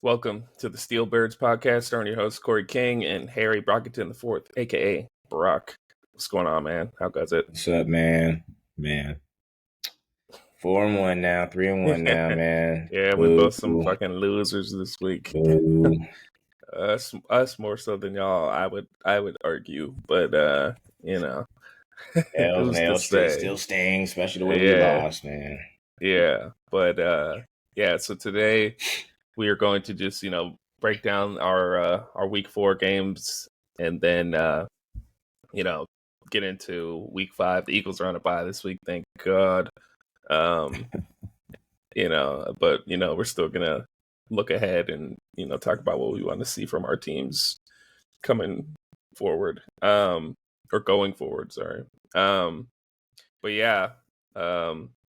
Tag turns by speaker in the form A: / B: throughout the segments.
A: Welcome to the Steel Birds podcast, starring your hosts Corey King and Harry Brockington IV, aka Brock. What's going on, man? How goes it?
B: What's up, man? 4-1 now, 3-1 now, man.
A: Yeah, we
B: Boo.
A: both some fucking losers this week.
B: Boo.
A: Us more so than y'all, I would argue, but
B: L's and
A: who's to
B: L's
A: say?
B: still staying, especially the way we
A: Yeah,
B: lost, man.
A: yeah, but yeah. So today we are going to just break down our week 4 games, and then get into week 5. The Eagles are on a bye this week, thank God. But we're still gonna look ahead and talk about what we want to see from our teams coming forward, or going forward. Sorry. But yeah,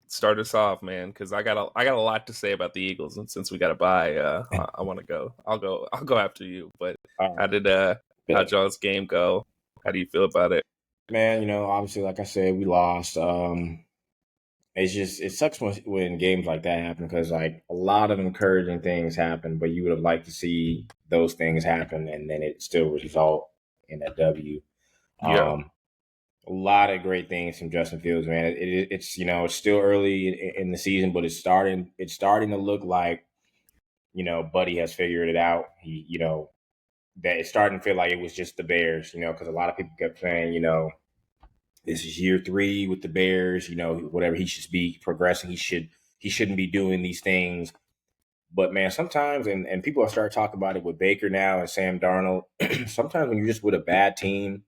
A: start us off, man, because I got a lot to say about the Eagles, and since we got a bye, I want to go. I'll go after you. But
B: All
A: how
B: right.
A: did how y'all's game go? How do you feel about it?
B: Man, obviously, like I said, we lost. It sucks when games like that happen because, like, a lot of encouraging things happen, but you would have liked to see those things happen and then it still result in a W.
A: Yeah,
B: A lot of great things from Justin Fields, man. It's it's still early in the season, but it's starting to look like Buddy has figured it out. He that it's starting to feel like it was just the Bears, because a lot of people kept saying, this is year 3 with the Bears, whatever, he should be progressing. He shouldn't be doing these things. But man, sometimes, and people are starting to talk about it with Baker now and Sam Darnold. Sometimes when you're just with a bad team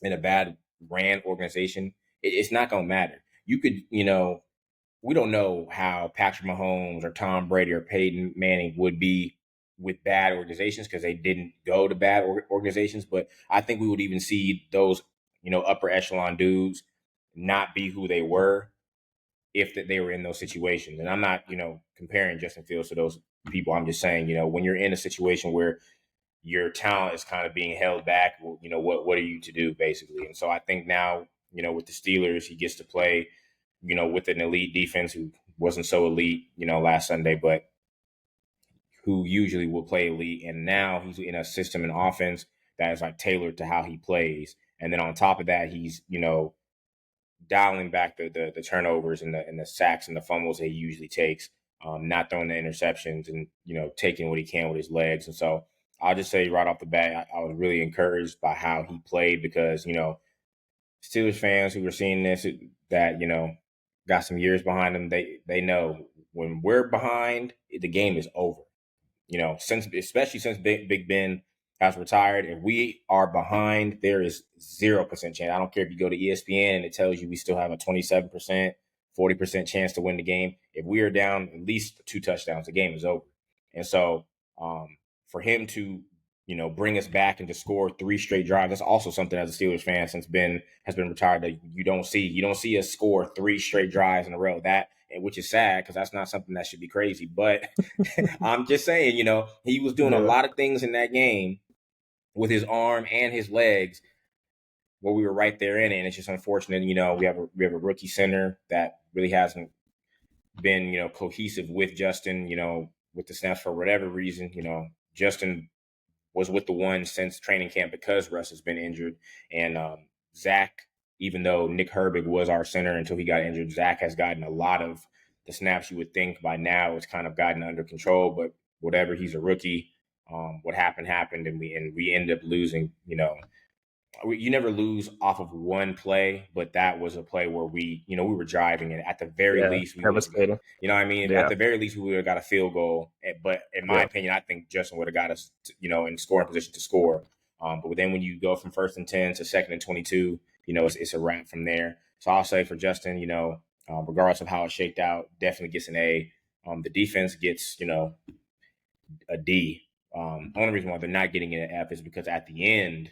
B: in a bad ran organization, it's not going to matter. You could, we don't know how Patrick Mahomes or Tom Brady or Peyton Manning would be with bad organizations because they didn't go to bad organizations. But I think we would even see those, upper echelon dudes not be who they were if they were in those situations. And I'm not, comparing Justin Fields to those people. I'm just saying, when you're in a situation where your talent is kind of being held back, well, what are you to do, basically? And so I think now, with the Steelers, he gets to play, with an elite defense who wasn't so elite, last Sunday, but who usually will play elite. And now he's in a system and offense that is like tailored to how he plays. And then on top of that, he's, dialing back the turnovers and the sacks and the fumbles that he usually takes, not throwing the interceptions and, taking what he can with his legs. And so I'll just say right off the bat, I was really encouraged by how he played because, Steelers fans who are seeing this, that, got some years behind them, they know when we're behind, the game is over. Especially since Big Ben has retired, if we are behind, there is 0% chance. I don't care if you go to ESPN and it tells you we still have a 27%, 40% chance to win the game. If we are down at least 2 touchdowns, the game is over. And so, for him to bring us back and to score 3 straight drives, that's also something as a Steelers fan since Ben has been retired that you don't see. You don't see us score 3 straight drives in a row. Which is sad because that's not something that should be crazy. But I'm just saying, he was doing a
A: yeah,
B: lot of things in that game with his arm and his legs where we were right there in it. And it's just unfortunate, we have a rookie center that really hasn't been, cohesive with Justin, with the snaps for whatever reason. Justin was with the one since training camp because Russ has been injured. And Zach, even though Nick Herbig was our center until he got injured, Zach has gotten a lot of the snaps. You would think by now it's kind of gotten under control, but whatever, he's a rookie. What happened, and we ended up losing. You never lose off of one play, but that was a play where we were driving, and at the very
A: yeah,
B: least, we would have,
A: devastating.
B: you know what I mean? At
A: Yeah,
B: the very least, we would have got a field goal. But in my
A: yeah,
B: opinion, I think Justin would have got us, in scoring position to score. But then when you go from 1st and 10 to 2nd and 22, it's a wrap from there. So I'll say for Justin, regardless of how it shaked out, definitely gets an A. The defense gets, a D. Only reason why they're not getting an F is because at the end,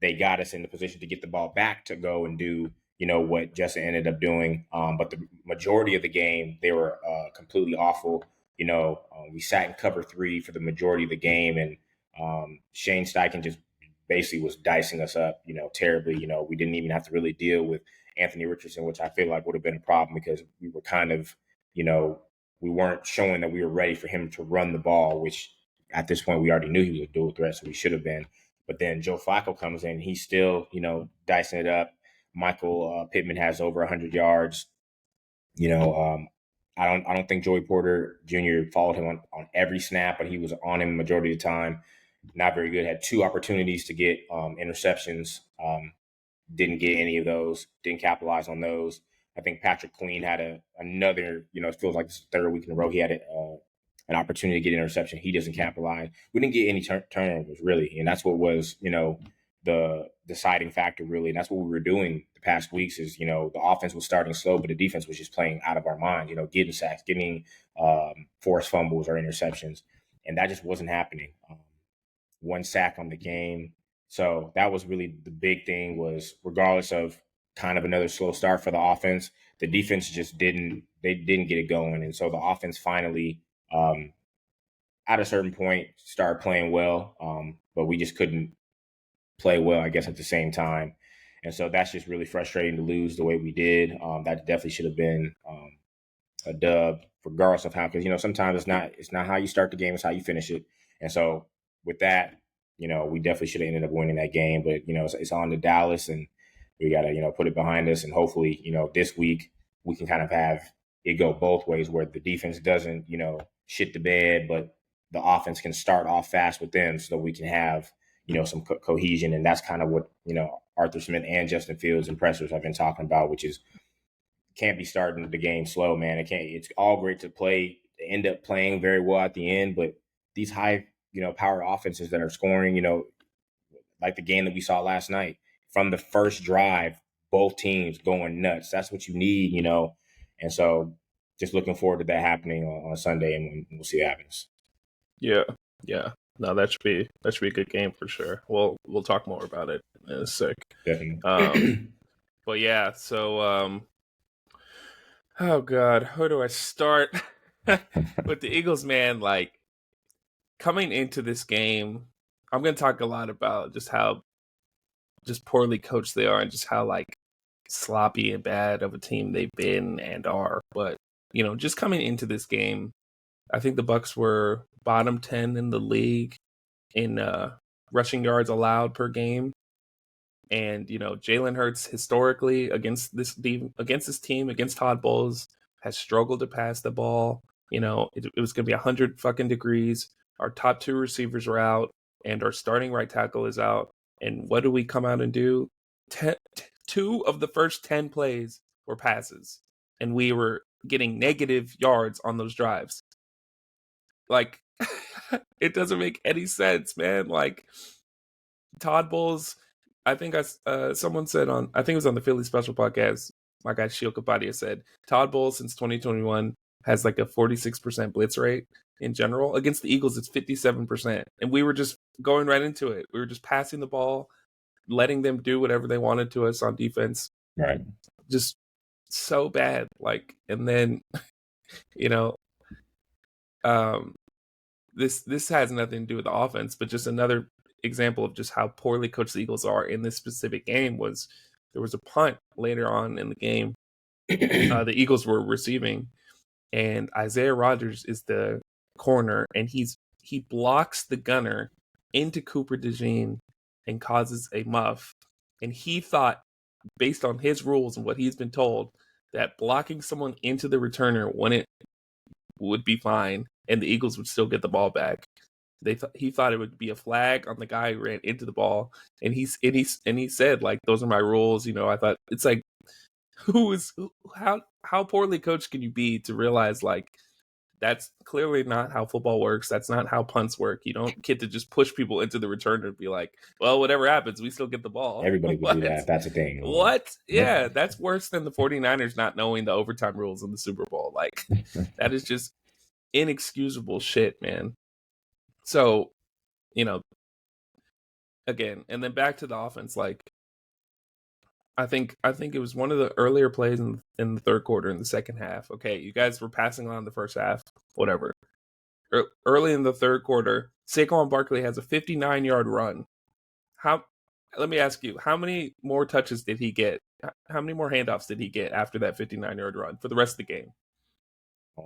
B: they got us in the position to get the ball back to go and do, what Justin ended up doing. But the majority of the game, they were completely awful. We sat in cover 3 for the majority of the game, and Shane Steichen just basically was dicing us up, terribly. We didn't even have to really deal with Anthony Richardson, which I feel like would have been a problem because we were kind of, you know, we weren't showing that we were ready for him to run the ball, which at this point we already knew he was a dual threat, so we should have been. But then Joe Flacco comes in, he's still, dicing it up. Michael Pittman has over 100 yards. I don't think Joey Porter Jr. followed him on every snap, but he was on him majority of the time. Not very good. Had 2 opportunities to get interceptions. Didn't get any of those. Didn't capitalize on those. I think Patrick Queen had another. It feels like this third week in a row he had an opportunity to get an interception. He doesn't capitalize. We didn't get any turnovers really, and that's what was the deciding factor really. And that's what we were doing the past weeks. Is the offense was starting slow, but the defense was just playing out of our mind. Getting sacks, getting forced fumbles or interceptions, and that just wasn't happening. 1 sack on the game. So that was really the big thing, was regardless of kind of another slow start for the offense, the defense just didn't get it going. And so the offense finally, at a certain point, started playing well, but we just couldn't play well, I guess, at the same time. And so that's just really frustrating to lose the way we did. That definitely should have been a dub, regardless of how, because sometimes it's not how you start the game, it's how you finish it. And so with that, we definitely should have ended up winning that game. But it's on to Dallas, and we got to put it behind us. And hopefully, this week we can kind of have it go both ways, where the defense doesn't shit the bed, but the offense can start off fast with them, so that we can have some cohesion. And that's kind of what Arthur Smith and Justin Fields and pressers have been talking about, which is can't be starting the game slow, man. It's all great to end up playing very well at the end, but these high power offenses that are scoring, like the game that we saw last night, from the first drive, both teams going nuts. That's what you need, And so just looking forward to that happening on Sunday, and we'll see what happens.
A: Yeah. No, that should be a good game for sure. We'll talk more about it in a sec.
B: Definitely.
A: But yeah, so oh God, where do I start? With the Eagles, man, like coming into this game, I'm gonna talk a lot about just how just poorly coached they are, and just how like sloppy and bad of a team they've been and are. But just coming into this game, I think the Bucs were bottom 10 in the league in rushing yards allowed per game. And Jalen Hurts historically against this team, against Todd Bowles, has struggled to pass the ball. It was going to be 100 fucking degrees. Our top 2 receivers are out, and our starting right tackle is out. And what do we come out and do? 2 of the first 10 plays were passes, and we were getting negative yards on those drives. Like, it doesn't make any sense, man. Like, Todd Bowles, I think someone said I think it was on the Philly Special podcast, my guy Shio Kapadia said, Todd Bowles since 2021 has like a 46% blitz rate in general. Against the Eagles, it's 57%. And we were just going right into it. We were just passing the ball, letting them do whatever they wanted to us on defense.
B: Right.
A: Just so bad. Like, and then, this has nothing to do with the offense, but just another example of just how poorly coached the Eagles are in this specific game was there was a punt later on in the game. The Eagles were receiving, and Isaiah Rodgers is the corner, and he blocks the gunner into Cooper DeJean and causes a muff. And he thought, based on his rules and what he's been told, that blocking someone into the returner would be fine, and the Eagles would still get the ball back. He thought it would be a flag on the guy who ran into the ball, and he said, like, those are my rules. I thought, it's like, how poorly coached can you be to realize, like, that's clearly not how football works. That's not how punts work. You don't get to just push people into the returner and be like, well, whatever happens, we still get the ball.
B: Everybody would do that. That's a thing.
A: What? Yeah, that's worse than the 49ers not knowing the overtime rules in the Super Bowl. Like, that is just inexcusable shit, man. So, again, and then back to the offense, like, I think it was one of the earlier plays in the third quarter in the second half. Okay, you guys were passing on the first half, whatever. Early in the third quarter, Saquon Barkley has a 59-yard run. Let me ask you, how many more touches did he get? How many more handoffs did he get after that 59-yard run for the rest of the game?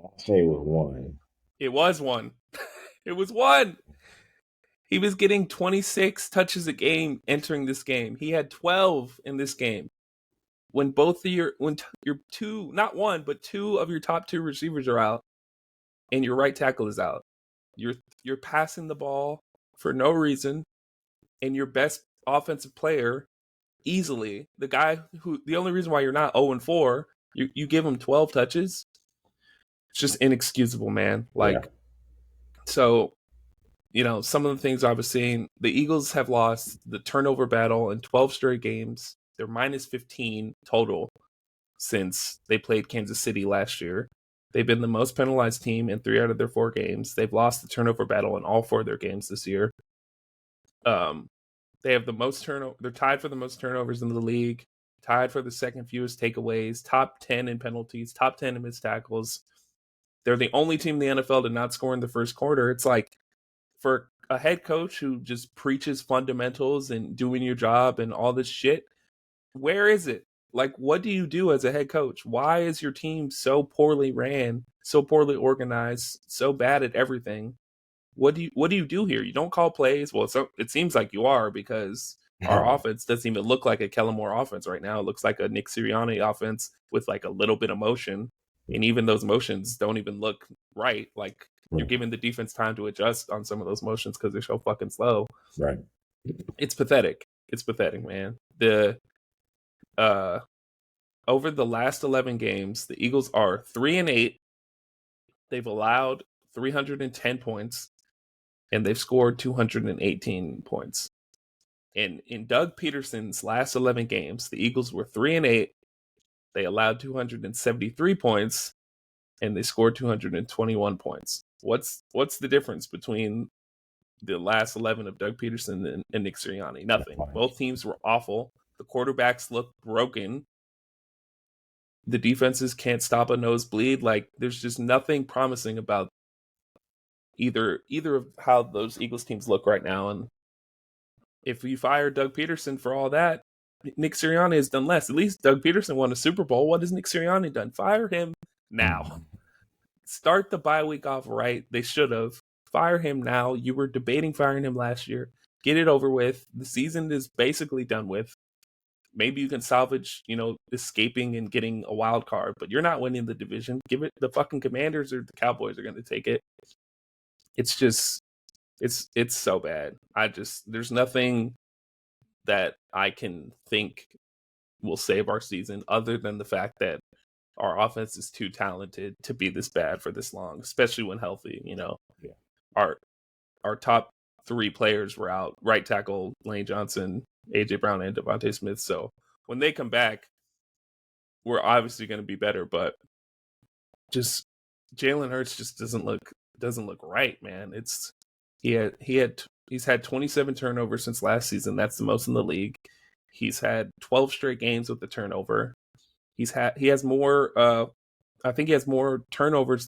B: I'll say it was one.
A: It was one. It was one. He was getting 26 touches a game entering this game. He had 12 in this game. When both of your two, not one, but two of your top two receivers are out and your right tackle is out. You're passing the ball for no reason, and your best offensive player easily, the only reason why you're not 0-4, you give him 12 touches. It's just inexcusable, man. Like, so, some of the things I was seeing, the Eagles have lost the turnover battle in 12 straight games. They're minus 15 total since they played Kansas City last year. They've been the most penalized team in 3 out of their 4 games. They've lost the turnover battle in all 4 of their games this year. They have the most turnover. They're tied for the most turnovers in the league, tied for the second fewest takeaways, top 10 in penalties, top 10 in missed tackles. They're the only team in the NFL to not score in the first quarter. It's like, for a head coach who just preaches fundamentals and doing your job and all this shit, where is it? Like, what do you do as a head coach? Why is your team so poorly ran, so poorly organized, so bad at everything? What do you do here? You don't call plays. Well, so it seems like you are, because our offense doesn't even look like a Kellen Moore offense right now. It looks like a Nick Sirianni offense with like a little bit of motion, and even those motions don't even look right. Like, you're giving the defense time to adjust on some of those motions because they're so fucking slow.
B: Right.
A: It's pathetic. It's pathetic, man. Over the last 11 games, the Eagles are 3-8. They've allowed 310 points, and they've scored 218 points. And in Doug Peterson's last 11 games, the Eagles were 3-8. They allowed 273 points, and they scored 221 points. What's the difference between the last 11 of Doug Peterson and Nick Sirianni? Nothing. Both teams were awful. The quarterbacks look broken. The defenses can't stop a nosebleed. Like, there's just nothing promising about either of how those Eagles teams look right now. And if you fire Doug Peterson for all that, Nick Sirianni has done less. At least Doug Peterson won a Super Bowl. What has Nick Sirianni done? Fire him now. Start the bye week off right. They should have. Fire him now. You were debating firing him last year. Get it over with. The season is basically done with. Maybe you can salvage, escaping and getting a wild card, but you're not winning the division. Give it, the fucking Commanders or the Cowboys are going to take it. It's just, it's so bad. There's nothing that I can think will save our season other than the fact that our offense is too talented to be this bad for this long, especially when healthy. Our top 3 players were out: right tackle Lane Johnson, AJ Brown, and Devontae Smith. So when they come back, we're obviously going to be better. But just Jalen Hurts just doesn't look right, man. He's had 27 turnovers since last season. That's the most in the league. He's had 12 straight games with the turnover. He has more. I think he has more turnovers.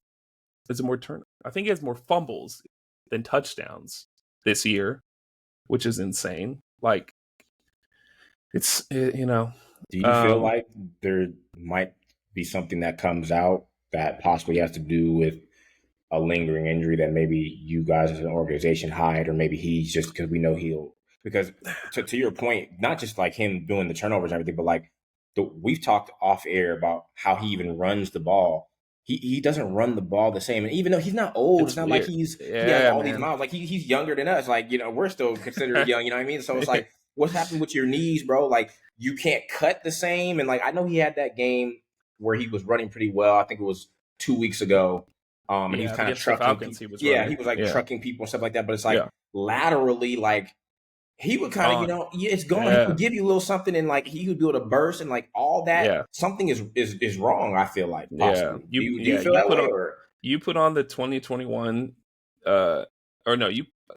A: I think he has more fumbles than touchdowns this year, which is insane. Like, it's
B: Do you feel like there might be something that comes out that possibly has to do with a lingering injury that maybe you guys as an organization hide, or maybe he's just, because we know because to your point, not just like him doing the turnovers and everything, but like we've talked off air about how he even runs the ball. He doesn't run the ball the same, and even though he's not old, it's not weird. Like he has all these miles. Like he's younger than us. Like, we're still considered young. You know what I mean? So it's like, what's happened with your knees, bro? Like, you can't cut the same. And like, I know he had that game where he was running pretty well. I think it was 2 weeks ago. And he was kind of trucking. Falcons, he was like trucking people and stuff like that. But it's like laterally, like, he would kind of, it's gone. He would give you a little something, and like he would be able to burst, and like all that. Yeah. Something is wrong, I feel like, possibly. Do you feel that way?
A: You put on the 2021,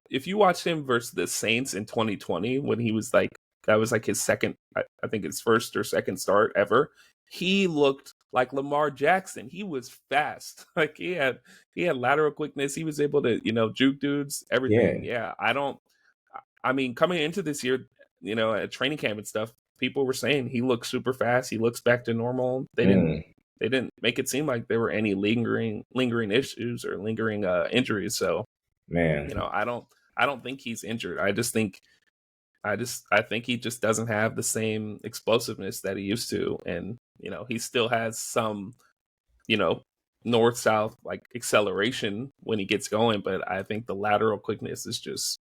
A: if you watch him versus the Saints in 2020, when he was like, that was like his second, I think his first or second start ever. He looked like Lamar Jackson. He was fast. Like, he had lateral quickness. He was able to, juke dudes, everything. Yeah. I mean, coming into this year, at training camp and stuff, people were saying he looks super fast. He looks back to normal. They didn't. they didn't make it seem like there were any lingering issues or lingering injuries. So,
B: Man,
A: I don't think he's injured. I think he just doesn't have the same explosiveness that he used to, and he still has some north south like acceleration when he gets going, but I think the lateral quickness is just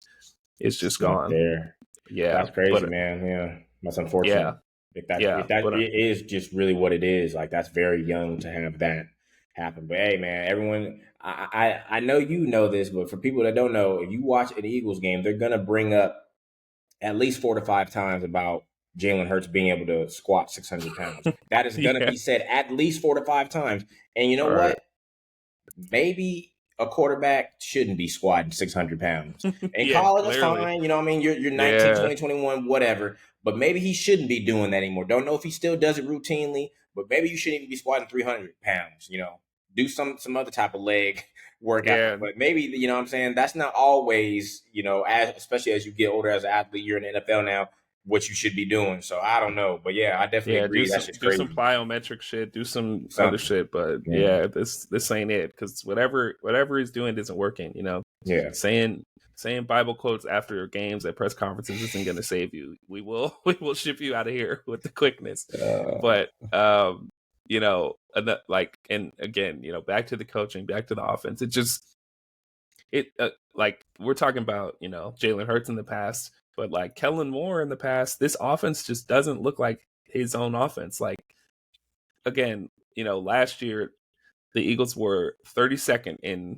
B: not
A: gone.
B: there.
A: Yeah,
B: That's crazy,
A: but
B: man. Yeah, that's unfortunate.
A: yeah,
B: If that
A: yeah,
B: if that
A: but
B: it is just really what it is, like that's very young to have that happen. But hey, man, everyone, I know you know this, but for people that don't know, if you watch an Eagles game, they're gonna bring up at least 4 to 5 times about Jalen Hurts being able to squat 600 pounds. That is gonna
A: yeah,
B: be said at least 4 to 5 times. And you know
A: all right,
B: what? Maybe a quarterback shouldn't be squatting 600 pounds. In
A: yeah,
B: college, that's
A: clearly,
B: fine. You know what I mean? You're 19,
A: yeah,
B: 20, 21, whatever. But maybe he shouldn't be doing that anymore. Don't know if he still does it routinely, but maybe you shouldn't even be squatting 300 pounds. Do some other type of leg workout.
A: yeah,
B: But maybe, you know what I'm saying? That's not always, especially as you get older as an athlete, you're in the NFL now, what you should be doing. So I don't know. But yeah, I definitely
A: yeah.
B: agree. That's just
A: Do some
B: crazy.
A: plyometric shit, do some other
B: Something.
A: shit, but
B: Yeah.
A: yeah, this ain't it because whatever he's doing isn't working.
B: Yeah.
A: Saying Bible quotes after games at press conferences isn't going to save you. We will we will ship you out of here with the quickness.
B: Uh,
A: But like, and again, back to the coaching, back to the offense. Like we're talking about Jalen Hurts in the past, but like Kellen Moore in the past, this offense just doesn't look like his own offense. Like again, last year the Eagles were 32nd in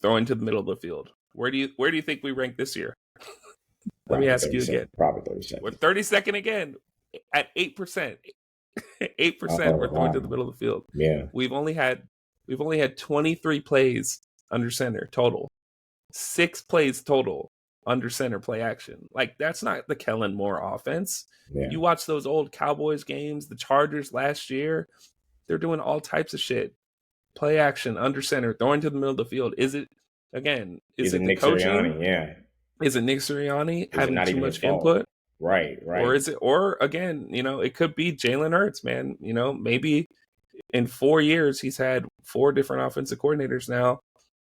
A: throwing to the middle of the field. Where do you think we rank this year? Let me
B: probably
A: ask you
B: 37.
A: again.
B: Probably
A: We're
B: 37.
A: 32nd again at 8%. 8%
B: Oh,
A: we're throwing to
B: wow.
A: the middle of the field.
B: Yeah.
A: We've only had 23 plays under center total. 6 plays total under center play action. Like that's not the Kellen Moore offense.
B: Yeah.
A: You watch those old Cowboys games, the Chargers last year, they're doing all types of shit. Play action under center, throwing to the middle of the field. Is it
B: Is it
A: the
B: Nick
A: coaching?
B: Sirianni? Yeah.
A: Is it Nick Sirianni
B: Is it
A: having
B: not
A: too
B: even his
A: much
B: fault?
A: input?
B: Right.
A: Or
B: Right.
A: is it, or again, it could be Jalen Hurts, man. Maybe in 4 years he's had 4 different offensive coordinators now.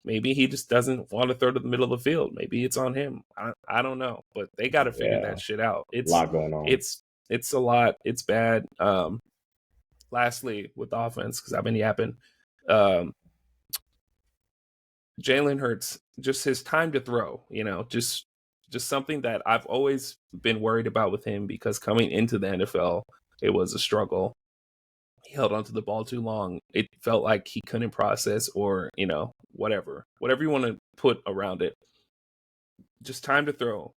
A: Maybe he just doesn't want to throw to the middle of the field. Maybe it's on him. I don't know, but they got to figure
B: Yeah.
A: that shit out.
B: A lot going on.
A: It's a lot. It's bad. Lastly, with the offense, because I've been yapping, um, Jalen Hurts, just his time to throw, just something that I've always been worried about with him because coming into the NFL, it was a struggle. He held onto the ball too long. It felt like he couldn't process or, whatever you want to put around it. Just time to throw.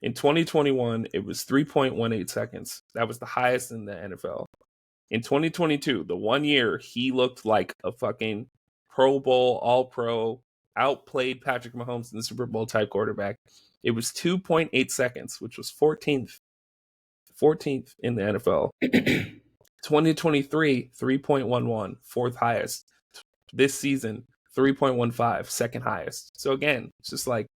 A: In 2021, it was 3.18 seconds. That was the highest in the NFL. In 2022, the 1 year he looked like a fucking Pro Bowl, All Pro, outplayed Patrick Mahomes in the Super Bowl type quarterback. It was 2.8 seconds, which was 14th in the NFL. 2023, 3.11, fourth highest. This season, 3.15, second highest. So again, it's just like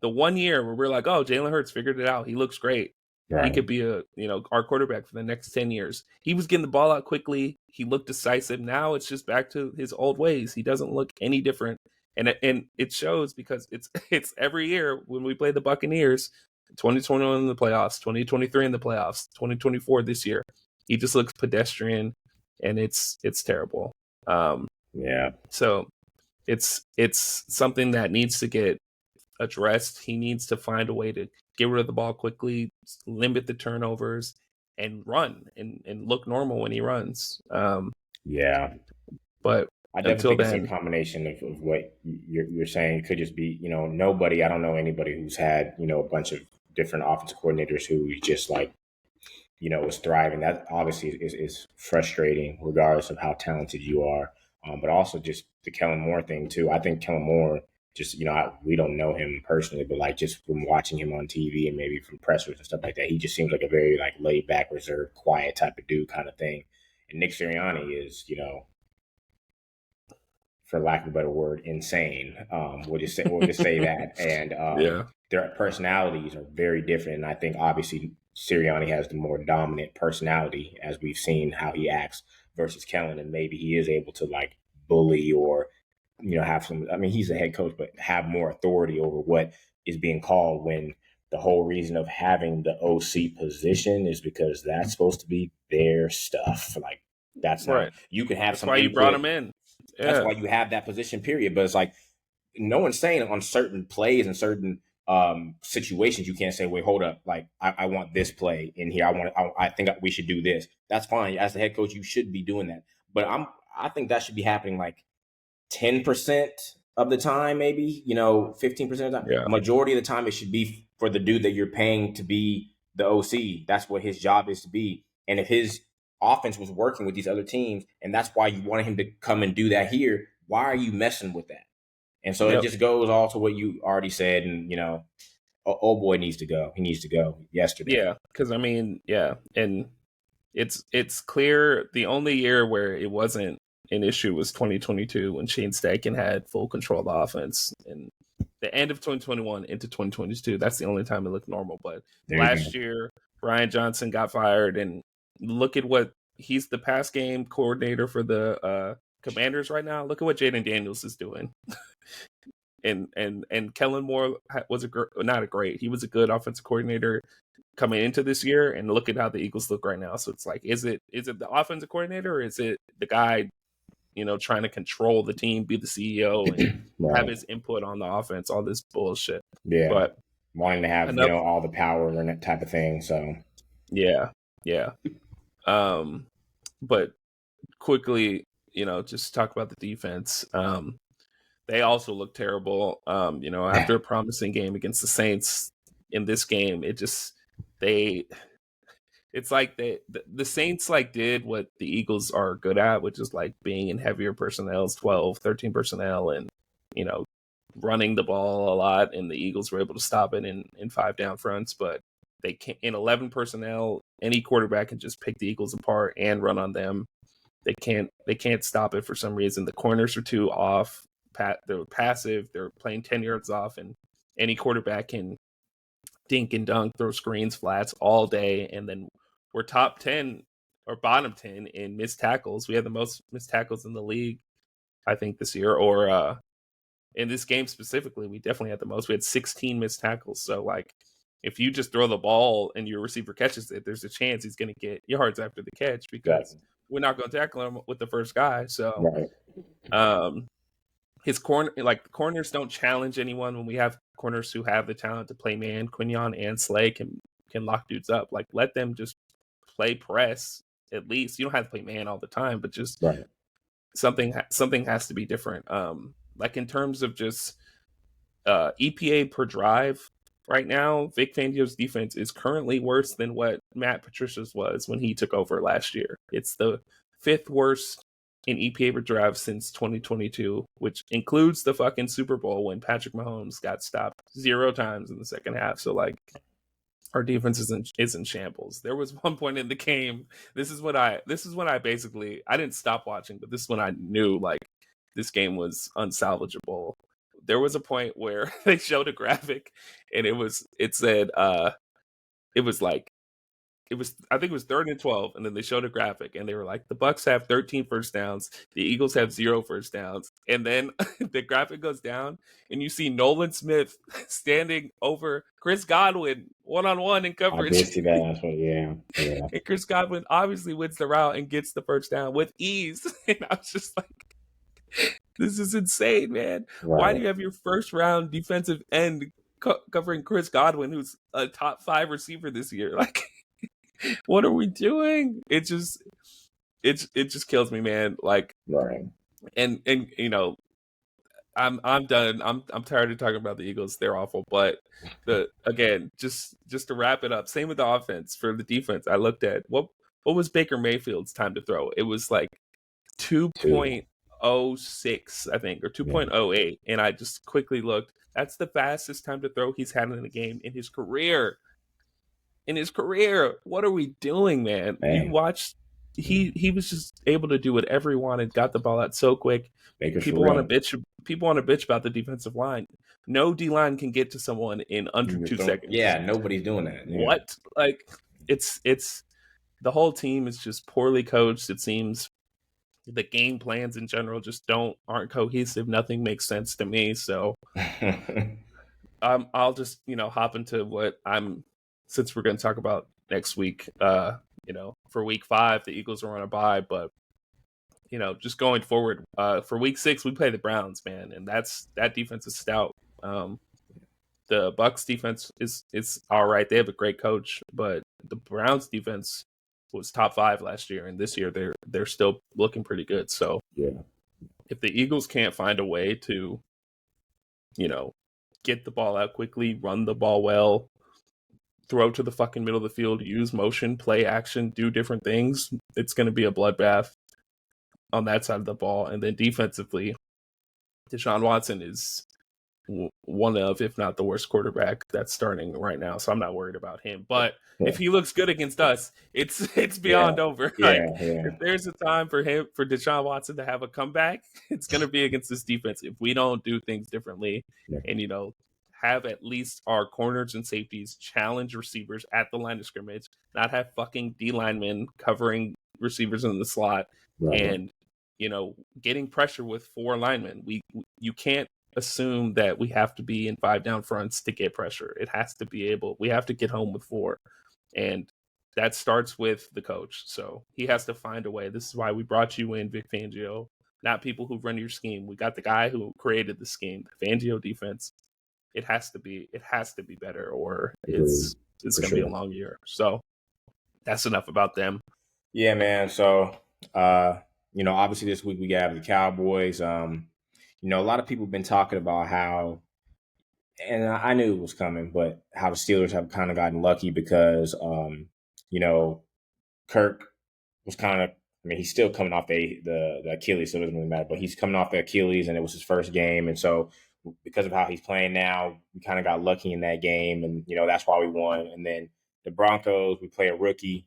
A: the 1 year where we're like, oh, Jalen Hurts figured it out. He looks great. He could be our quarterback for the next 10 years. He was getting the ball out quickly. He looked decisive. Now it's just back to his old ways. He doesn't look any different. And it shows because it's every year when we play the Buccaneers, 2021 in the playoffs, 2023 in the playoffs, 2024 this year. He just looks pedestrian and it's terrible.
B: Yeah.
A: So it's something that needs to get addressed. He needs to find a way to get rid of the ball quickly, limit the turnovers, and run and look normal when he runs.
B: Yeah.
A: But
B: I definitely
A: until
B: think it's a
A: then,
B: combination of what you're saying. It could just be, nobody, I don't know anybody who's had, a bunch of different offensive coordinators who just like, is thriving. That obviously is frustrating regardless of how talented you are. But also just the Kellen Moore thing too. I think Kellen Moore just, we don't know him personally, but like just from watching him on TV and maybe from pressers and stuff like that, he just seems like a very like laid back, reserved, quiet type of dude kind of thing. And Nick Sirianni is, for lack of a better word, insane. We'll just say that. And
A: yeah,
B: their personalities are very different. And I think obviously Sirianni has the more dominant personality, as we've seen how he acts versus Kellen, and maybe he is able to like bully or have some. I mean, he's a head coach, but have more authority over what is being called when the whole reason of having the OC position is because that's supposed to be their stuff. Like that's not
A: Right.
B: you can have
A: That's
B: some
A: why you brought
B: input.
A: him in.
B: That's
A: Yeah.
B: why you have that position, period. But it's like no one's saying on certain plays and certain situations you can't say, wait, hold up, like I want this play in here. I think we should do this. That's fine. As the head coach, you should be doing that. But I think that should be happening like 10% of the time, maybe 15% of the time.
A: Yeah.
B: Majority of the time, it should be for the dude that you're paying to be the OC. That's what his job is to be. And if his offense was working with these other teams, and that's why you wanted him to come and do that here, why are you messing with that? And so it
A: Yep.
B: just goes all to what you already said. And, old boy needs to go. He needs to go yesterday.
A: Yeah. Because I mean, yeah, and it's clear the only year where it wasn't an issue was 2022 when Shane Steichen had full control of the offense, and the end of 2021 into 2022. That's the only time it looked normal. But last year, Brian Johnson got fired, and look at what he's the pass game coordinator for the Commanders right now. Look at what Jaden Daniels is doing. And Kellen Moore was he was a good offensive coordinator coming into this year, and look at how the Eagles look right now. So it's like, is it the offensive coordinator, or is it the guy, trying to control the team, be the CEO, and
B: right.
A: have his input on the offense, all this bullshit.
B: Yeah.
A: But
B: wanting to have, all the power and that type of thing. So
A: yeah. But quickly, just talk about the defense. They also look terrible. After a promising game against the Saints, in this game, it's like the Saints like did what the Eagles are good at, which is like being in heavier personnel, 12, 13 personnel, and running the ball a lot, and the Eagles were able to stop it in 5 down fronts. But they can't, in 11 personnel, any quarterback can just pick the Eagles apart and run on them. They can't stop it for some reason. The corners are too off. They're passive. They're playing 10 yards off, and any quarterback can dink and dunk, throw screens, flats all day. And then we're top 10 or bottom 10 in missed tackles. We have the most missed tackles in the league, I think, this year. Or in this game specifically, we definitely had the most. We had 16 missed tackles. So, like, if you just throw the ball and your receiver catches it, there's a chance he's going to get yards after the catch because we're not going to tackle him with the first guy. So, his corners don't challenge anyone. When we have corners who have the talent to play man, Quinion and Slay can lock dudes up. Like, let them just play press. At least you don't have to play man all the time, but just something has to be different. Like in terms of just EPA per drive right now, Vic Fangio's defense is currently worse than what Matt Patricia's was when he took over last year. It's the 5th worst in EPA per drive since 2022, which includes the fucking Super Bowl when Patrick Mahomes got stopped 0 times in the second half. So, like, our defense is in shambles. There was one point in the game. This is when I basically, I didn't stop watching, but this is when I knew, like, this game was unsalvageable. There was a point where they showed a graphic, and I think it was 3rd and 12, and then they showed a graphic, and they were like, the Bucks have 13 first downs, the Eagles have 0 first downs, and then the graphic goes down, and you see Nolan Smith standing over Chris Godwin one-on-one in coverage.
B: I did see that. Yeah.
A: And Chris Godwin obviously wins the route and gets the first down with ease, and I was just like, this is insane, man. Right. Why do you have your first round defensive end covering Chris Godwin, who's a top 5 receiver this year? Like, what are we doing? It just kills me, man. Like, and I'm done. I'm tired of talking about the Eagles. They're awful. But just to wrap it up, same with the offense. For the defense, I looked at what was Baker Mayfield's time to throw. It was like 2.06, I think, or 2.08, and I just quickly looked. That's the fastest time to throw he's had in a game in his career. What are we doing, man? You watched. He was just able to do whatever he wanted. Got the ball out so quick. People want to bitch about the defensive line. No D line can get to someone in under 2 seconds.
B: Yeah, nobody's doing that. Yeah.
A: What? Like, it's the whole team is just poorly coached. It seems the game plans in general just aren't cohesive. Nothing makes sense to me. So I'll just hop into what since we're going to talk about next week. For week 5, the Eagles are on a bye, but just going forward, for week 6, we play the Browns, man, and that defense is stout. The Bucks defense is all right. They have a great coach, but the Browns defense was top 5 last year, and this year they're still looking pretty good. So
B: Yeah.
A: if the Eagles can't find a way to, get the ball out quickly, run the ball well, throw to the fucking middle of the field, use motion, play action, do different things, it's going to be a bloodbath on that side of the ball. And then defensively, Deshaun Watson is one of, if not the worst quarterback that's starting right now. So I'm not worried about him. But if he looks good against us, it's beyond over. Like if there's a time for Deshaun Watson to have a comeback, it's going to be against this defense. If we don't do things differently and, have at least our corners and safeties challenge receivers at the line of scrimmage, not have fucking D linemen covering receivers in the slot and, getting pressure with 4 linemen. You can't assume that we have to be in 5 down fronts to get pressure. It has to we have to get home with 4. And that starts with the coach. So he has to find a way. This is why we brought you in, Vic Fangio, not people who run your scheme. We got the guy who created the scheme, the Fangio defense. It has to be better, or it's going to be a long year. So that's enough about them.
B: Yeah, man. So, obviously this week we got the Cowboys. A lot of people have been talking about how, and I knew it was coming, but how the Steelers have kind of gotten lucky because, Kirk was kind of, he's still coming off the Achilles, so it doesn't really matter, but he's coming off the Achilles and it was his first game. And so because of how he's playing now, we kind of got lucky in that game. And, that's why we won. And then the Broncos, we play a rookie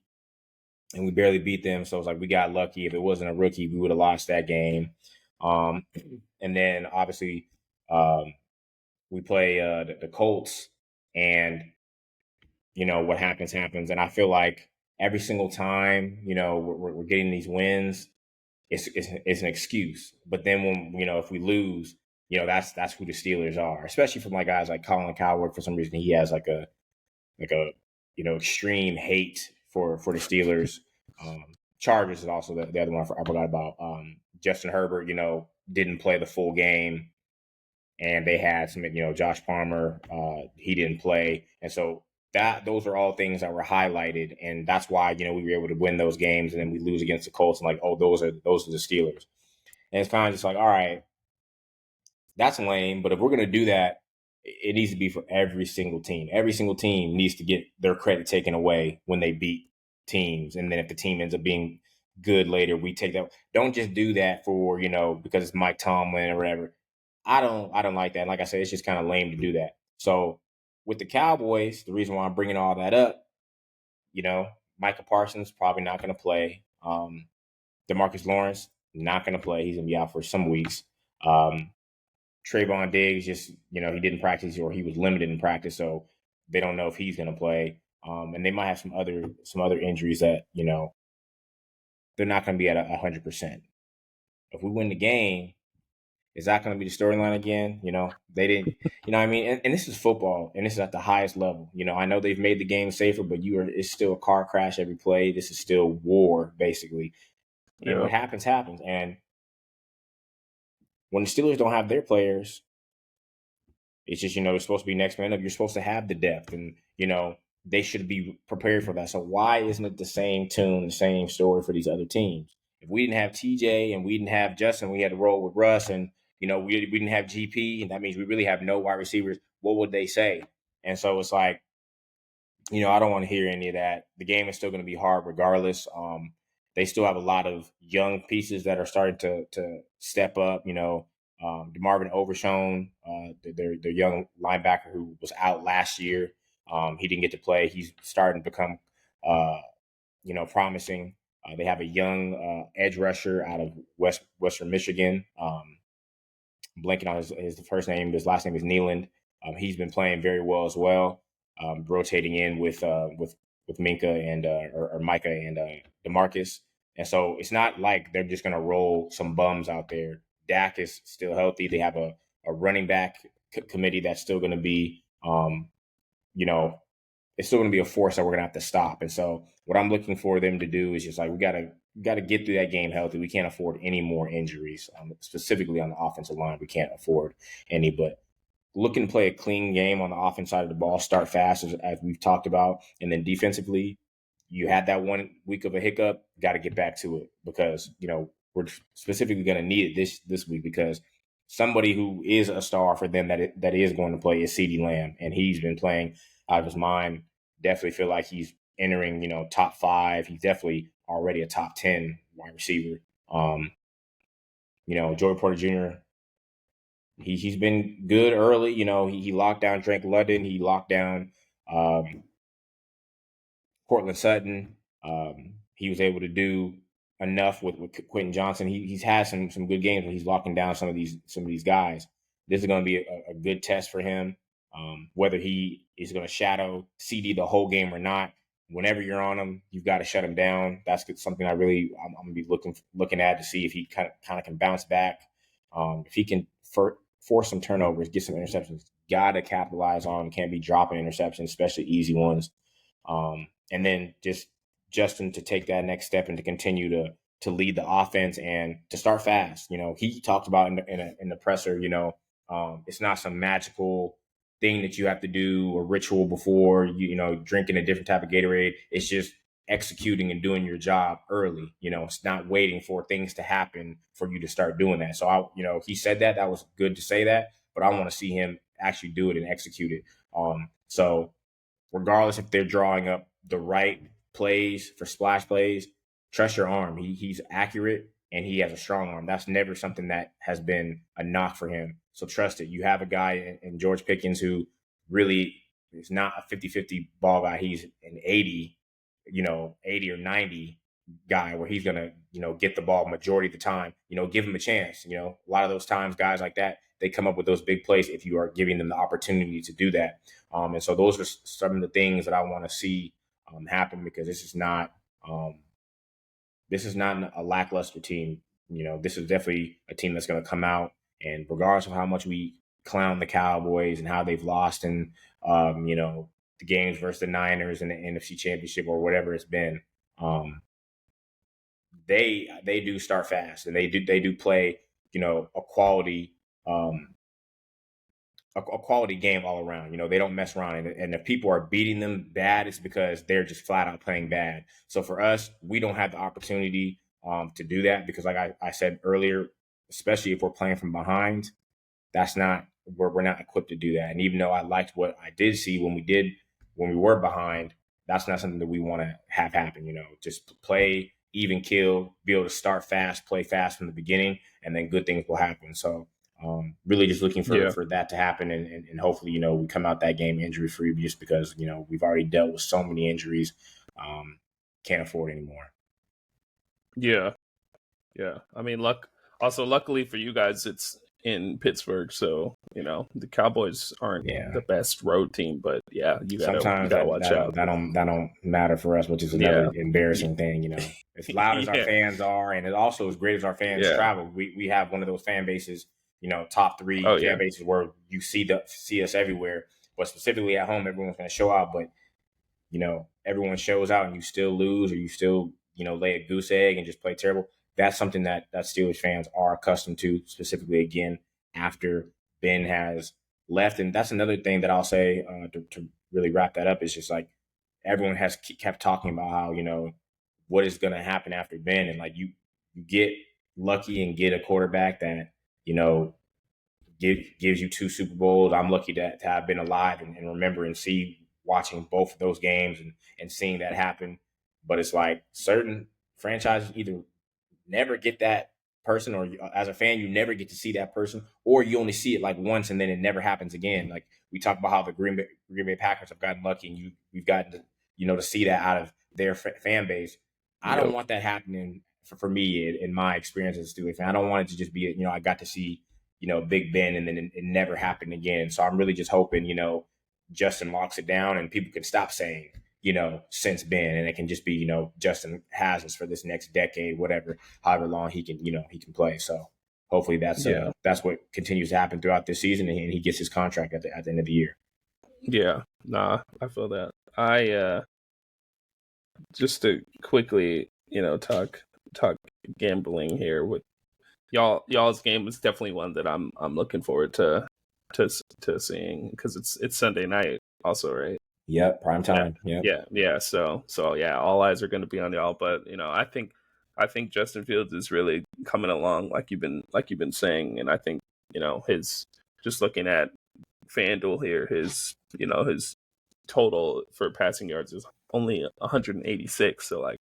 B: and we barely beat them. So it's like we got lucky. If it wasn't a rookie, we would have lost that game. And then obviously we play the Colts, and what happens. And I feel like every single time we're getting these wins, it's an excuse. But then when if we lose, that's who the Steelers are. Especially from guys like Colin Cowherd. For some reason, he has like a extreme hate for the Steelers. Chargers is also the other one I forgot about. Justin Herbert, didn't play the full game, and they had some, Josh Palmer, he didn't play, and so those are all things that were highlighted, and that's why we were able to win those games, and then we lose against the Colts, and those are the Steelers, and it's kind of just like, all right, that's lame, but if we're gonna do that, it needs to be for every single team. Every single team needs to get their credit taken away when they beat teams. And then if the team ends up being good later, we take that. Don't just do that for, because it's Mike Tomlin or whatever. I don't like that. Like I said, it's just kind of lame to do that. So with the Cowboys, the reason why I'm bringing all that up, Micah Parsons probably not going to play. DeMarcus Lawrence not going to play. He's going to be out for some weeks. Trayvon Diggs just, he didn't practice, or he was limited in practice, so they don't know if he's going to play. And they might have some other injuries that, they're not going to be at 100%. If we win the game, is that going to be the storyline again? They didn't, what I mean? And this is football, and this is at the highest level. I know they've made the game safer, but it's still a car crash every play. This is still war, basically. Yeah. And what happens. And when the Steelers don't have their players, it's just, they're supposed to be next man up. You're supposed to have the depth, and, they should be prepared for that. So why isn't it the same tune, the same story for these other teams? If we didn't have TJ and we didn't have Justin, we had to roll with Russ, and, we didn't have GP, and that means we really have no wide receivers. What would they say? And so it's like, I don't want to hear any of that. The game is still going to be hard regardless. They still have a lot of young pieces that are starting to step up, DeMarvin Overshown, their young linebacker who was out last year. He didn't get to play. He's starting to become, promising. They have a young edge rusher out of Western Michigan. Blanking on his first name. His last name is Nealand. He's been playing very well as well, rotating in with Minka and or Micah and DeMarcus. And so it's not like they're just going to roll some bums out there. Dak is still healthy. They have a running back committee that's still going to be, you know, it's still going to be a force that we're going to have to stop. And so what I'm looking for them to do is just like, we got to get through that game healthy. We can't afford any more injuries, specifically on the offensive line. We can't afford any, but looking to play a clean game on the offense side of the ball, start fast as we've talked about. And then defensively, you had that 1 week of a hiccup, got to get back to it because, we're specifically going to need it this week because somebody who is a star for them that is going to play is CeeDee Lamb. And he's been playing out of his mind. Definitely feel like he's entering, top 5. He's definitely already a top 10 wide receiver. Joey Porter Jr., he's been good early. He locked down Drake London. He locked down Cortland Sutton. He was able to do enough with Quentin Johnson. He's had some good games when he's locking down some of these guys. This is going to be a good test for him. Whether he is going to shadow CD the whole game or not, whenever you're on him, you've got to shut him down. That's something I'm going to be looking at to see if he kind of can bounce back. If he can force some turnovers, get some interceptions, got to capitalize on him. Can't be dropping interceptions, especially easy ones. And then just Justin to take that next step and to continue to lead the offense and to start fast. He talked about in the presser, it's not some magical thing that you have to do or ritual before drinking a different type of Gatorade. It's just executing and doing your job early. It's not waiting for things to happen for you to start doing that. So he said that was good to say that, but I want to see him actually do it and execute it. So regardless if they're drawing up the right plays for splash plays, trust your arm. He's accurate and he has a strong arm. That's never something that has been a knock for him. So trust it. You have a guy in George Pickens who really is not a 50-50 ball guy. He's an 80 or 90 guy where he's going to, get the ball majority of the time, give him a chance. A lot of those times guys like that, they come up with those big plays if you are giving them the opportunity to do that. And so those are some of the things that I want to see happen because this is not a lackluster team. This is definitely a team that's going to come out and regardless of how much we clown the Cowboys and how they've lost in, the games versus the Niners and the NFC Championship or whatever it's been, they do start fast and they do play, a quality a quality game all around. They don't mess around. And if people are beating them bad, it's because they're just flat out playing bad. So for us, we don't have the opportunity to do that because like I said earlier, especially if we're playing from behind, we're not equipped to do that. And even though I liked what I did see when we were behind, that's not something that we want to have happen. Just play even kill, be able to start fast, play fast from the beginning, and then good things will happen. So really just looking for that to happen and hopefully, we come out that game injury free just because, we've already dealt with so many injuries. Can't afford anymore.
A: Yeah. Yeah. I mean, luckily for you guys, it's in Pittsburgh. So, the Cowboys aren't the best road team, but yeah, you gotta watch out.
B: That don't matter for us, which is another embarrassing thing, as loud as our fans are. And it also as great as our fans travel, we have one of those fan bases, top 3 fan bases where you see us everywhere, but specifically at home, everyone's going to show out. But, everyone shows out and you still lose or you still, lay a goose egg and just play terrible. That's something that Steelers fans are accustomed to, specifically, again, after Ben has left. And that's another thing that I'll say to really wrap that up is just like everyone has kept talking about how, what is going to happen after Ben. And like you get lucky and get a quarterback that, gives you 2 Super Bowls. I'm lucky to have been alive and remember and see watching both of those games and seeing that happen. But it's like certain franchises either never get that person or as a fan, you never get to see that person or you only see it like once and then it never happens again. Like we talk about how the Green Bay Packers have gotten lucky and we've gotten to, to see that out of their fan base. I don't want that happening for me in my experience as a Steelers fan. I don't want it to just be, I got to see, Big Ben and then it never happened again. So I'm really just hoping, Justin locks it down and people can stop saying, since been, and it can just be, Justin has us for this next decade, whatever, however long he can play. So hopefully that's what continues to happen throughout this season, and he gets his contract at the end of the year.
A: Yeah, nah, I feel that. I just to quickly, talk gambling here with y'all's game is definitely one that I'm looking forward to seeing, because it's Sunday night also, right?
B: Yep, prime time. Yep.
A: Yeah. So yeah, all eyes are going to be on y'all. But I think Justin Fields is really coming along, like you've been saying, and I think his, just looking at FanDuel here, his total for passing yards is only 186. So like,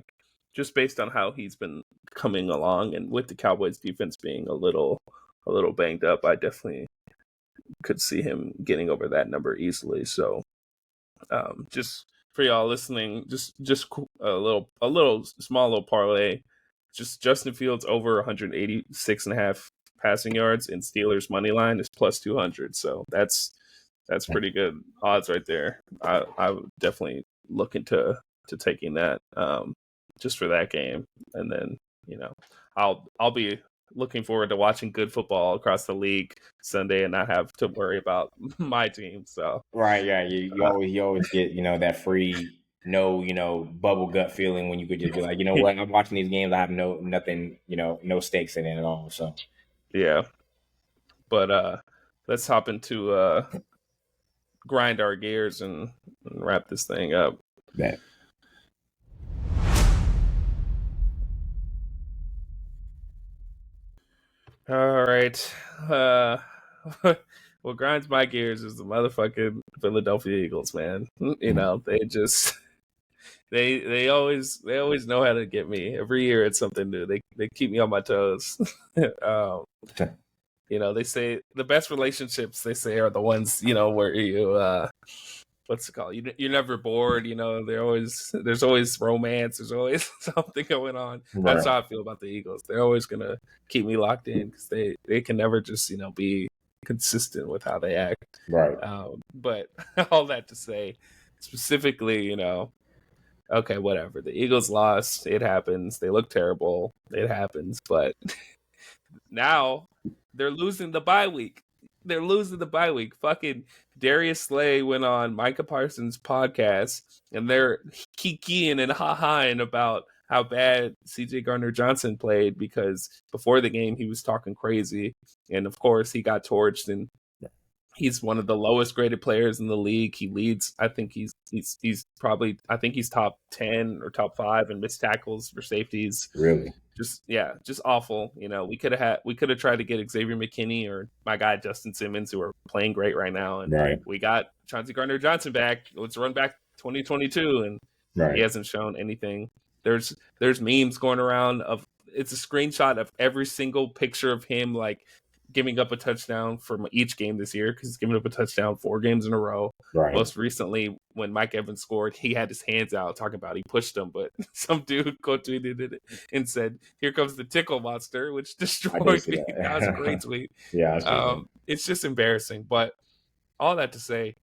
A: just based on how he's been coming along, and with the Cowboys defense being a little banged up, I definitely could see him getting over that number easily. So just for y'all listening, just a little small little parlay, just Justin Fields over 186.5 passing yards, and Steelers money line is plus 200. So that's pretty good odds right there. I would definitely look into taking that just for that game, and then I'll be looking forward to watching good football across the league Sunday and not have to worry about my team. So
B: right, yeah, you always get that free bubble gut feeling when you could just be like, what, I'm watching these games, I have nothing, no stakes in it at all. So
A: yeah, but let's hop into grind our gears and wrap this thing up.
B: That.
A: All right. What grinds my gears is the motherfucking Philadelphia Eagles, man. They just they always know how to get me. Every year it's something new. They keep me on my toes. They say the best relationships, they say, are the ones, where you what's it called? You're never bored. There's always romance. There's always something going on.
B: Right.
A: That's how I feel about the Eagles. They're always gonna keep me locked in, because they can never just be consistent with how they act.
B: Right.
A: But all that to say, specifically, okay, whatever. The Eagles lost. It happens. They look terrible. It happens. But now they're losing the bye week. Fucking Darius Slay went on Micah Parsons' podcast, and they're kikiing and ha-haing about how bad CJ Gardner-Johnson played, because before the game he was talking crazy, and of course he got torched, and he's one of the lowest graded players in the league. He leads, I think he's top 10 or top 5 in missed tackles for safeties.
B: Really?
A: Just awful. We could have tried to get Xavier McKinney or my guy Justin Simmons, who are playing great right now, and
B: right.
A: We got Chauncey Gardner-Johnson back. Let's run back 2022, and
B: right.
A: He hasn't shown anything. There's memes going around of, it's a screenshot of every single picture of him like giving up a touchdown from each game this year, because he's given up a touchdown 4 games in a row.
B: Right.
A: Most recently, when Mike Evans scored, he had his hands out talking about he pushed him, but some dude co-tweeted it and said, "Here comes the tickle monster," which destroyed me. That was a great tweet.
B: Yeah,
A: it's just embarrassing. But all that to say,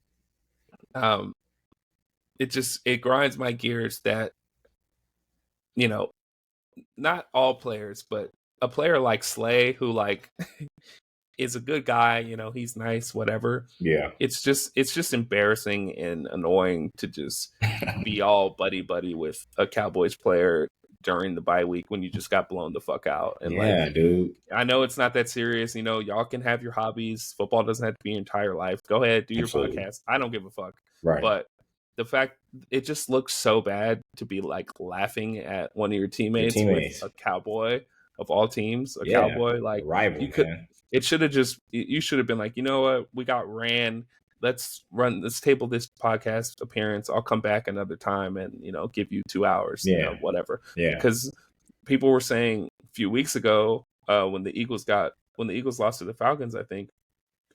A: it grinds my gears that not all players, but a player like Slay, who like is a good guy, he's nice, whatever.
B: Yeah.
A: It's just embarrassing and annoying to just be all buddy with a Cowboys player during the bye week when you just got blown the fuck out. And
B: dude.
A: I know it's not that serious. Y'all can have your hobbies. Football doesn't have to be your entire life. Go ahead, do your podcast. I don't give a fuck.
B: Right.
A: But the fact, it just looks so bad to be like laughing at one of your teammates. With a Cowboy of all teams, Cowboy, like
B: rival,
A: you could. Man. It should have you should have been like, you know what, we got ran. Let's table this podcast appearance. I'll come back another time and give you 2 hours. Whatever.
B: Yeah.
A: Because people were saying a few weeks ago when the Eagles lost to the Falcons, I think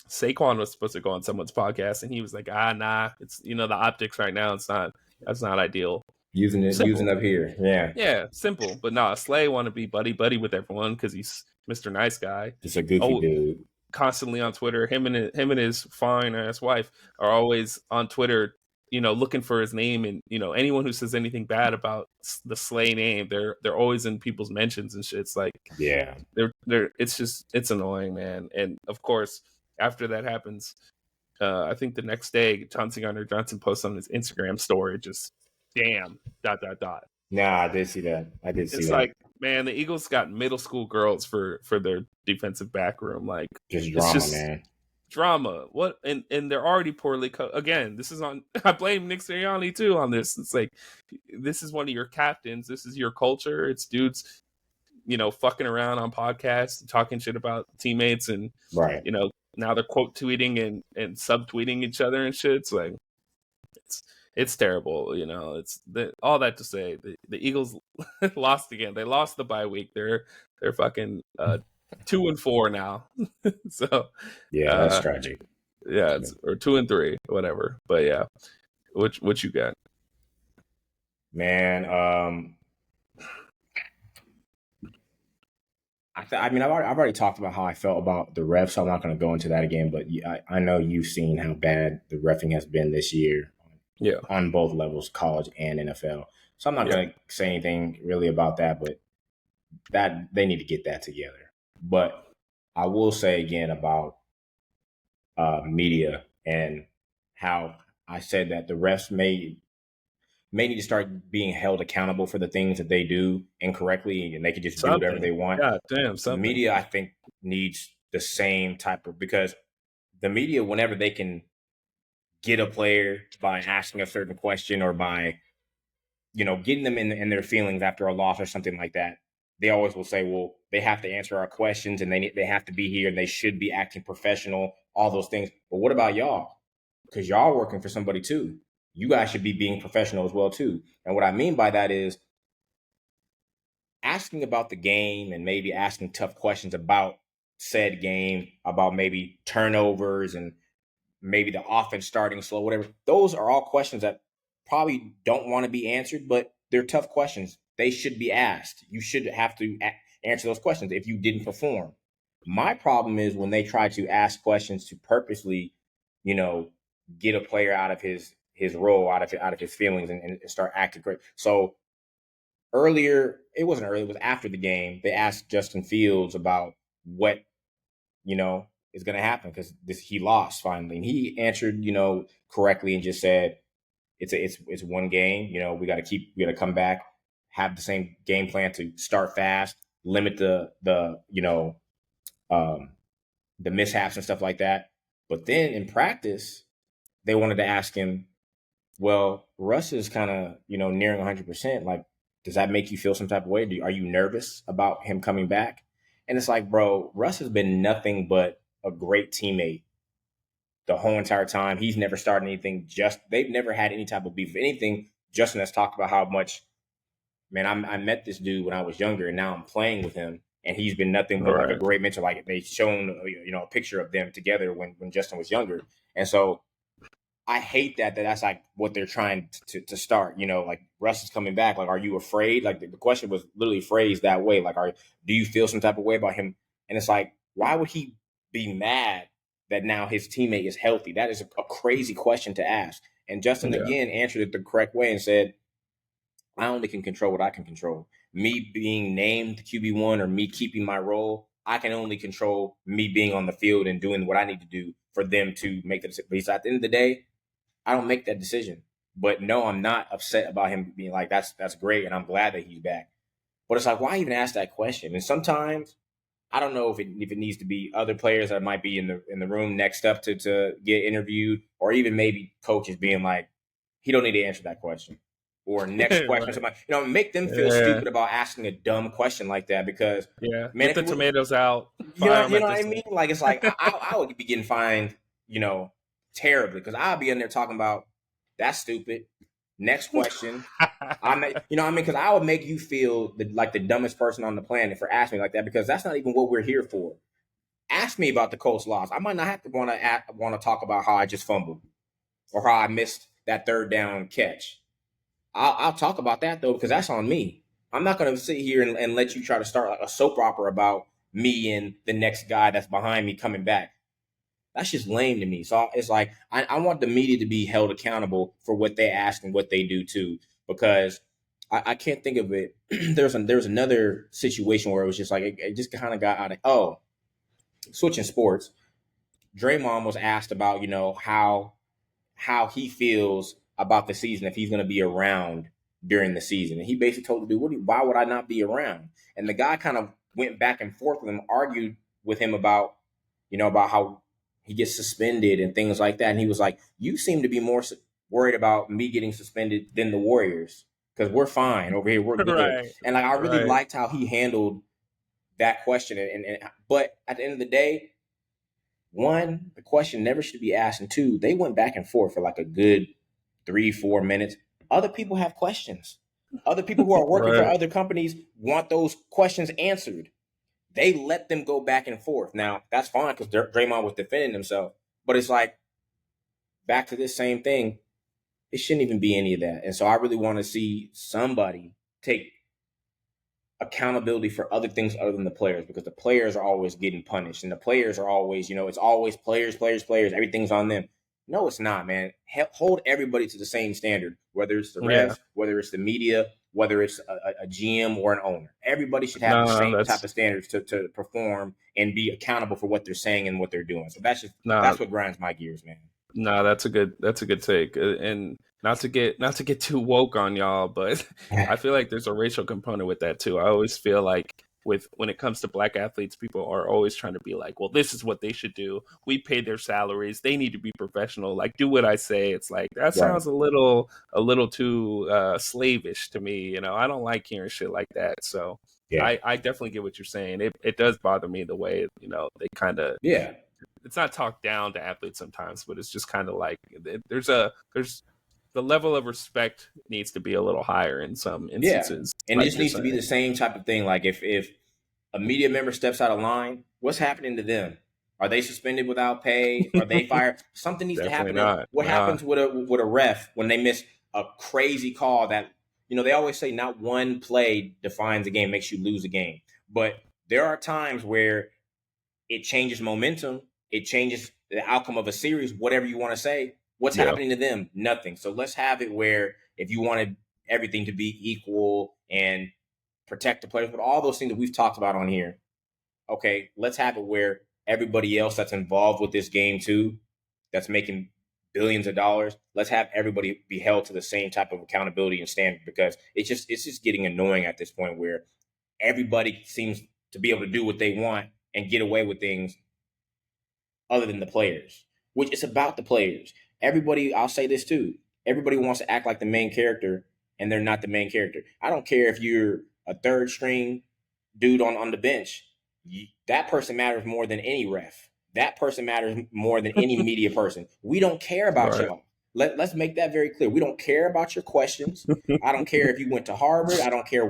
A: Saquon was supposed to go on someone's podcast, and he was like, nah, it's the optics right now. That's not ideal.
B: Using up here.
A: Yeah, simple. But nah, Slay want to be buddy with everyone because he's Mr. Nice Guy.
B: Just a goofy dude.
A: Constantly on Twitter. Him and his fine ass wife are always on Twitter looking for his name, and anyone who says anything bad about the Slay name, they're always in people's mentions and shit. It's like,
B: Yeah.
A: it's annoying, man. And of course, after that happens, I think the next day, Johnson Gunner Johnson posts on his Instagram story, just damn ...
B: Nah, I did see that.
A: It's like, man, the Eagles got middle school girls for their defensive back room. Like,
B: Just
A: it's
B: drama,
A: just
B: man.
A: drama. What? And they're already poorly again. This is on. I blame Nick Sirianni too on this. It's like, this is one of your captains. This is your culture. It's dudes, fucking around on podcasts, talking shit about teammates, and
B: Right.
A: now they're quote tweeting and subtweeting each other and shit. It's like, it's terrible. It's all that to say, the Eagles lost again. They lost the bye week. They're fucking 2-4 now. So
B: yeah, that's tragic.
A: Yeah, or 2-3, whatever. But yeah, what you got,
B: man? I mean, I've already talked about how I felt about the refs, so I'm not going to go into that again. But I know you've seen how bad the reffing has been this year.
A: Yeah,
B: on both levels, college and NFL. So I'm not going to say anything really about that, but that they need to get that together. But I will say again about media and how I said that the refs may need to start being held accountable for the things that they do incorrectly, and they can just do whatever they want.
A: God damn, something.
B: Media, I think, needs the same type of, because the media, whenever they can get a player by asking a certain question or by, getting them in their feelings after a loss or something like that, they always will say, well, they have to answer our questions and they have to be here and they should be acting professional, all those things. But what about y'all? Because y'all are working for somebody too. You guys should be being professional as well too. And what I mean by that is asking about the game and maybe asking tough questions about said game, about maybe turnovers and maybe the offense starting slow, whatever. Those are all questions that probably don't want to be answered, but they're tough questions. They should be asked. You should have to answer those questions if you didn't perform. My problem is when they try to ask questions to purposely, get a player out of his role, out of his feelings, and start acting great. So it wasn't early, it was after the game. They asked Justin Fields about what, is going to happen because he lost finally, and he answered, correctly and just said, it's one game. We got to come back, have the same game plan to start fast, limit the mishaps and stuff like that. But then in practice, they wanted to ask him, well, Russ is kind of, nearing 100%. Like, does that make you feel some type of way? Are you nervous about him coming back? And it's like, bro, Russ has been nothing but a great teammate the whole entire time. He's never started anything. They've never had any type of beef. If anything, Justin has talked about how much, man, I met this dude when I was younger, and now I'm playing with him, and he's been nothing but like a great mentor. Like, they've shown a picture of them together when Justin was younger, and so I hate that's like what they're trying to start. Like, Russ is coming back. Like, are you afraid? Like, the question was literally phrased that way. Like, do you feel some type of way about him? And it's like, why would he be mad that now his teammate is healthy? That is a crazy question to ask. And Justin again answered it the correct way and said, I only can control what I can control. Me being named QB1 or me keeping my role, I can only control me being on the field and doing what I need to do for them to make the decision. But at the end of the day, I don't make that decision. But no, I'm not upset about him being like, that's great, and I'm glad that he's back. But it's like, why even ask that question? And sometimes I don't know if it needs to be other players that might be in the room next up to get interviewed, or even maybe coaches being like, he don't need to answer that question. Or next question, right. Make them feel stupid about asking a dumb question like that, because
A: man, get the tomatoes out.
B: You know what I mean? Like, it's like I would be getting fined, terribly, because I'll be in there talking about that's stupid. Next question. Because I would make you feel like the dumbest person on the planet for asking me like that, because that's not even what we're here for. Ask me about the Colts loss. I might not have to want to talk about how I just fumbled or how I missed that third down catch. I'll talk about that though, because that's on me. I'm not going to sit here and let you try to start like a soap opera about me and the next guy that's behind me coming back. That's just lame to me. So it's like I want the media to be held accountable for what they ask and what they do too, because I can't think of it. There's another situation where it was just like it just kind of got out of switching sports. Draymond was asked about how he feels about the season if he's going to be around during the season, and he basically told the dude, "Why would I not be around?" And the guy kind of went back and forth with him, argued with him about about how he gets suspended and things like that, and he was like, "You seem to be more worried about me getting suspended than the Warriors because we're fine over here, we're good."
A: Right.
B: And like I really
A: Right.
B: liked how he handled that question, but at the end of the day, one, the question never should be asked, and two, they went back and forth for like a good 3-4 minutes. Other people have questions. Other people who are working for
A: Right.
B: other companies want those questions answered. They let them go back and forth. Now that's fine because Draymond was defending himself, but it's like back to this same thing. It shouldn't even be any of that. And so I really want to see somebody take accountability for other things other than the players, because the players are always getting punished and the players are always, it's always players, everything's on them. No, it's not, man. Hold everybody to the same standard, whether it's the
A: Yeah.
B: refs, whether it's the media, whether it's a GM or an owner. Everybody should have the
A: Nah,
B: same type
A: that's
B: of standards to perform and be accountable for what they're saying and what they're doing. So
A: nah,
B: that's what grinds my gears, man.
A: nah. That's a good take. And not to get too woke on y'all, but I feel like there's a racial component with that too. I always feel like when it comes to black athletes, people are always trying to be like, well, this is what they should do. We pay their salaries. They need to be professional. Like, do what I say. It's like that
B: Right.
A: sounds a little too slavish to me. I don't like hearing shit like that. So
B: Yeah.
A: I definitely get what you're saying. It does bother me the way they kind of,
B: Yeah.
A: it's not talked down to athletes sometimes, but it's just kind of like there's the level of respect needs to be a little higher in some
B: Yeah.
A: instances,
B: And it
A: like
B: just
A: you're
B: needs to be
A: saying.
B: the same type of thing. Like if a media member steps out of line, what's happening to them? Are they suspended without pay? Are they fired? Something needs to
A: Definitely
B: happen. And
A: not.
B: what
A: Nah.
B: happens with a ref when they miss a crazy call that they always say not one play defines a game, makes you lose a game. But there are times where it changes momentum, it changes the outcome of a series, whatever you want to say. What's
A: Yeah.
B: happening to them? Nothing. So let's have it where if you wanted everything to be equal and protect the players, but all those things that we've talked about on here, okay, let's have it where everybody else that's involved with this game too, that's making billions of dollars, let's have everybody be held to the same type of accountability and standard, because it's just getting annoying at this point where everybody seems to be able to do what they want and get away with things other than the players, which is about the players. Everybody, I'll say this too, everybody wants to act like the main character and they're not the main character. I don't care if you're a third string dude on the bench. That person matters more than any ref. That person matters more than any media person. We don't care about
A: Right.
B: y'all. Let's make that very clear. We don't care about your questions. I don't care if you went to Harvard. I don't care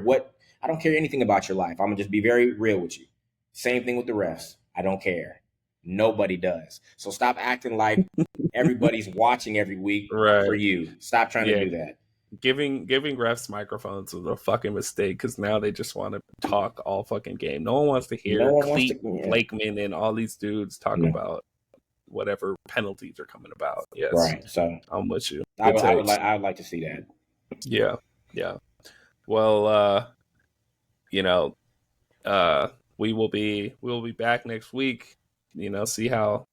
B: anything about your life. I'm going to just be very real with you. Same thing with the refs. I don't care. Nobody does. So stop acting like everybody's watching every week for
A: Right.
B: you. Stop trying to
A: Yeah.
B: do that.
A: Giving refs microphones was a fucking mistake because now they just want to talk all fucking game. No one wants to
B: No
A: hear
B: one wants to.
A: Cleat
B: Yeah.
A: Blakeman and all these dudes talk
B: No.
A: about whatever penalties are coming about. Yes,
B: Right. So
A: I'm with you.
B: I
A: Good
B: would, I would
A: takes.
B: like I would like to see that.
A: Yeah. Yeah. Well, you know, we will be back next week. See how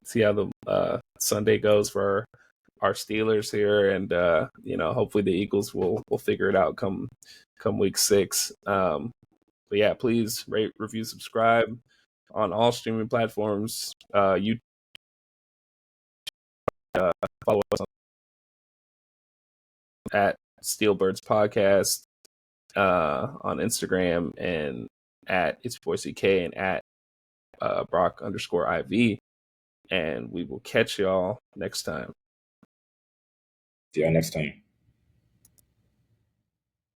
A: the Sunday goes for our Steelers here, and hopefully the Eagles will figure it out come week 6. But yeah, please rate, review, subscribe on all streaming platforms. You follow us at Steelbirds Podcast on Instagram, and at It's Boy CK, and at Brock_IV. And we will catch y'all next time.
B: See y'all next time.